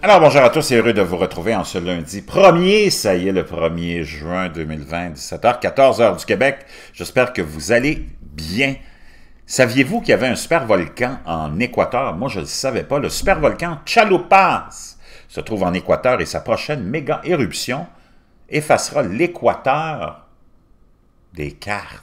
Alors bonjour à tous et heureux de vous retrouver en ce lundi 1er, ça y est le 1er juin 2020, 17h, 14h du Québec. J'espère que vous allez bien. Saviez-vous qu'il y avait un supervolcan en Équateur? Moi je ne le savais pas. Le supervolcan Chalupas se trouve en Équateur et sa prochaine méga éruption effacera l'Équateur des cartes.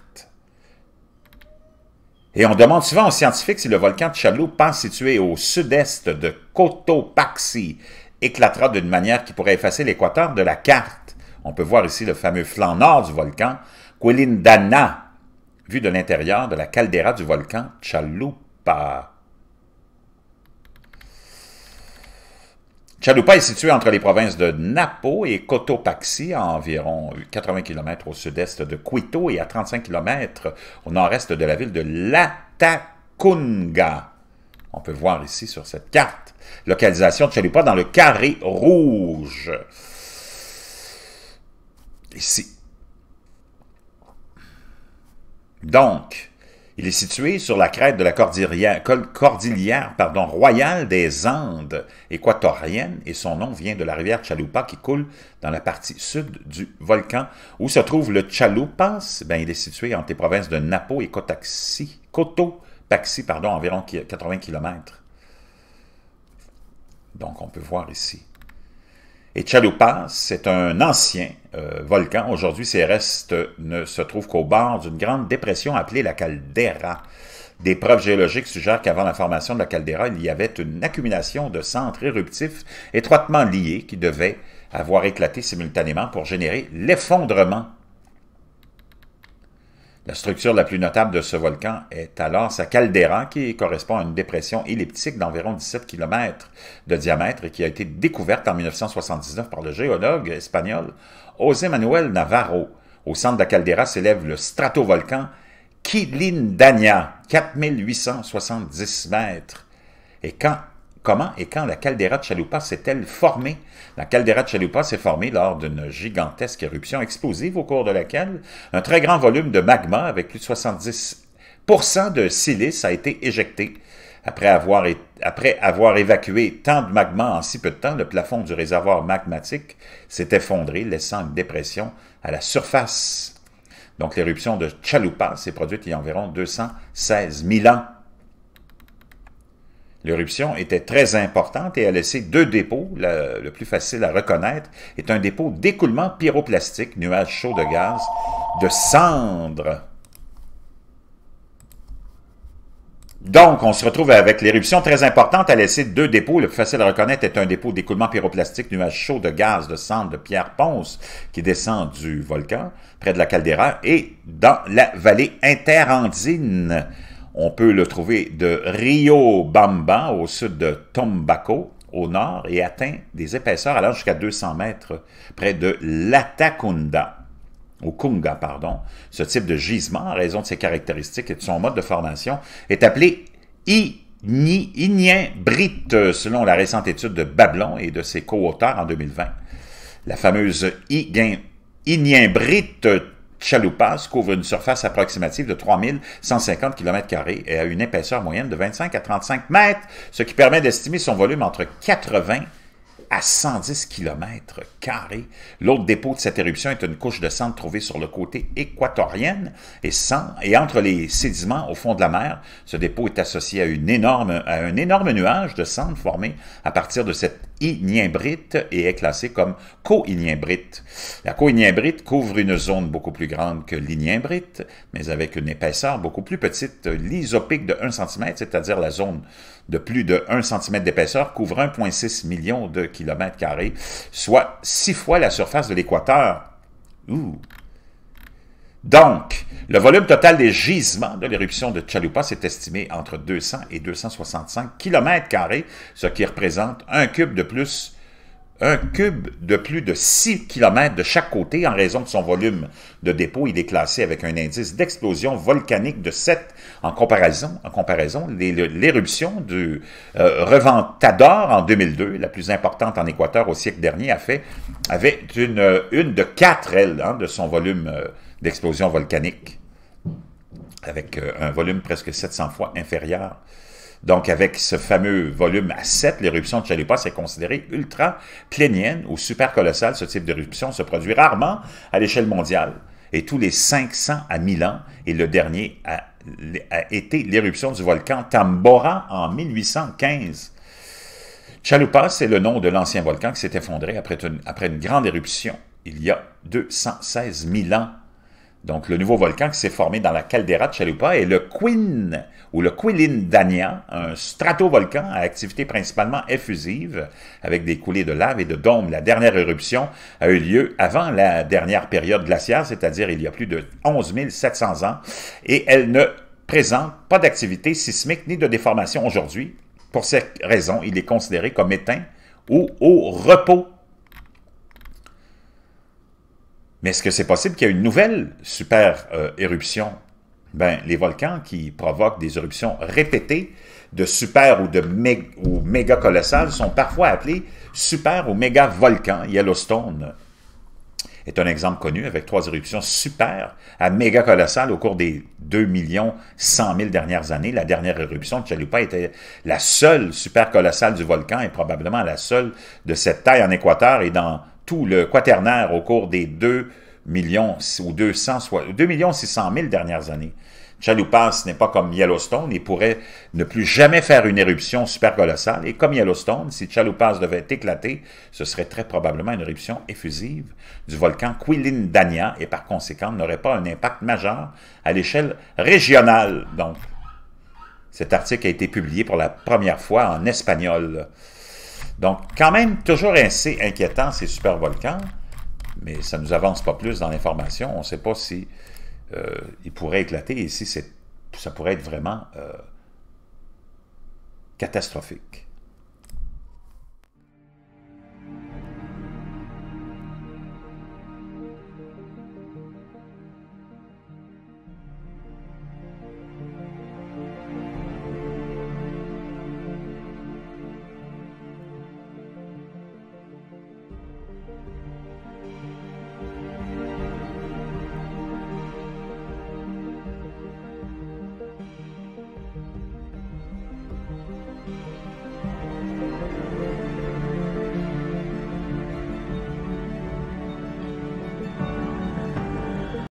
Et on demande souvent aux scientifiques si le volcan de Chalupas, situé au sud-est de Cotopaxi, éclatera d'une manière qui pourrait effacer l'équateur de la carte. On peut voir ici le fameux flanc nord du volcan, Quilindana, vu de l'intérieur de la caldeira du volcan Chalupas. Chalupas est situé entre les provinces de Napo et Cotopaxi, à environ 80 km au sud-est de Quito et à 35 km au nord-est de la ville de Latacunga. On peut voir ici sur cette carte. Localisation de Chalupas dans le carré rouge. Ici. Donc, il est situé sur la crête de la cordillère royale des Andes équatoriennes et son nom vient de la rivière Chalupa qui coule dans la partie sud du volcan. Où se trouve le Chalupas? Il est situé entre les provinces de Napo et Cotopaxi, environ 80 km. Donc, on peut voir ici. Et Chalupas, c'est un ancien volcan. Aujourd'hui, ses restes ne se trouvent qu'au bord d'une grande dépression appelée la caldeira. Des preuves géologiques suggèrent qu'avant la formation de la caldeira, il y avait une accumulation de centres éruptifs étroitement liés qui devaient avoir éclaté simultanément pour générer l'effondrement. La structure la plus notable de ce volcan est alors sa caldeira, qui correspond à une dépression elliptique d'environ 17 km de diamètre et qui a été découverte en 1979 par le géologue espagnol José Manuel Navarro. Au centre de la caldeira s'élève le stratovolcan Quilindana, 4870 mètres. Et comment et quand la caldeira de Chalupas s'est-elle formée? La caldeira de Chalupas s'est formée lors d'une gigantesque éruption explosive au cours de laquelle un très grand volume de magma avec plus de 70% de silice a été éjecté. Après avoir évacué tant de magma en si peu de temps, le plafond du réservoir magmatique s'est effondré, laissant une dépression à la surface. Donc l'éruption de Chalupas s'est produite il y a environ 216 000 ans. L'éruption était très importante et a laissé deux dépôts. Le plus facile à reconnaître est un dépôt d'écoulement pyroplastique, nuage chaud de gaz, de cendres. Donc, on se retrouve avec l'éruption très importante à laisser deux dépôts. Le plus facile à reconnaître est un dépôt d'écoulement pyroplastique, nuage chaud de gaz, de cendres, de pierre ponce qui descend du volcan, près de la caldeira, et dans la vallée interandine. On peut le trouver de Riobamba au sud de Tombaco au nord et atteint des épaisseurs allant jusqu'à 200 mètres près de Latacunga. Ce type de gisement, en raison de ses caractéristiques et de son mode de formation, est appelé ignimbrite, selon la récente étude de Bablon et de ses co-auteurs en 2020. La fameuse ignimbrite Chalupas couvre une surface approximative de 3150 km² et a une épaisseur moyenne de 25 à 35 mètres, ce qui permet d'estimer son volume entre 80 à 110 km². L'autre dépôt de cette éruption est une couche de cendres trouvée sur le côté équatorien et entre les sédiments au fond de la mer. Ce dépôt est associé à un énorme nuage de cendres formé à partir de cette ignimbrite et est classé comme co-ignimbrite. La co-ignimbrite couvre une zone beaucoup plus grande que l'ignimbrite, mais avec une épaisseur beaucoup plus petite. L'isopique de 1 cm, c'est-à-dire la zone de plus de 1 cm d'épaisseur, couvre 1,6 million de km², soit 6 fois la surface de l'équateur. Donc, le volume total des gisements de l'éruption de Chalupas est estimé entre 200 et 265 km², ce qui représente un cube de plus de 6 km de chaque côté. En raison de son volume de dépôt, il est classé avec un indice d'explosion volcanique de 7. En comparaison, l'éruption du Reventador en 2002, la plus importante en Équateur au siècle dernier, avait une de 4, de son volume d'explosion volcanique, avec un volume presque 700 fois inférieur Donc, avec ce fameux volume à 7, l'éruption de Chalupas est considérée ultra-plénienne ou super colossale. Ce type d'éruption se produit rarement à l'échelle mondiale et tous les 500 à 1000 ans. Et le dernier a été l'éruption du volcan Tambora en 1815. Chalupas est le nom de l'ancien volcan qui s'est effondré après une grande éruption il y a 216 000 ans. Donc, le nouveau volcan qui s'est formé dans la caldeira de Chalupa est le Queen, ou le Quilindania, un stratovolcan à activité principalement effusive, avec des coulées de lave et de dômes. La dernière éruption a eu lieu avant la dernière période glaciaire, c'est-à-dire il y a plus de 11 700 ans, et elle ne présente pas d'activité sismique ni de déformation aujourd'hui. Pour cette raison, il est considéré comme éteint ou au repos. Mais est-ce que c'est possible qu'il y ait une nouvelle super éruption? Ben, les volcans qui provoquent des éruptions répétées de super ou méga colossales sont parfois appelés super ou méga volcans. Yellowstone est un exemple connu avec 3 éruptions super à méga colossales au cours des 2 100 000 dernières années. La dernière éruption de Chalupa était la seule super colossale du volcan et probablement la seule de cette taille en Équateur et dans tout le quaternaire au cours des 2 600 000 dernières années. Chalupas n'est pas comme Yellowstone, il pourrait ne plus jamais faire une éruption super colossale. Et comme Yellowstone, si Chalupas devait éclater, ce serait très probablement une éruption effusive du volcan Quilindania et par conséquent n'aurait pas un impact majeur à l'échelle régionale. Donc, cet article a été publié pour la première fois en espagnol. Donc, quand même, toujours assez inquiétant ces supervolcans, mais ça ne nous avance pas plus dans l'information. On ne sait pas si il pourrait éclater et si ça pourrait être vraiment catastrophique.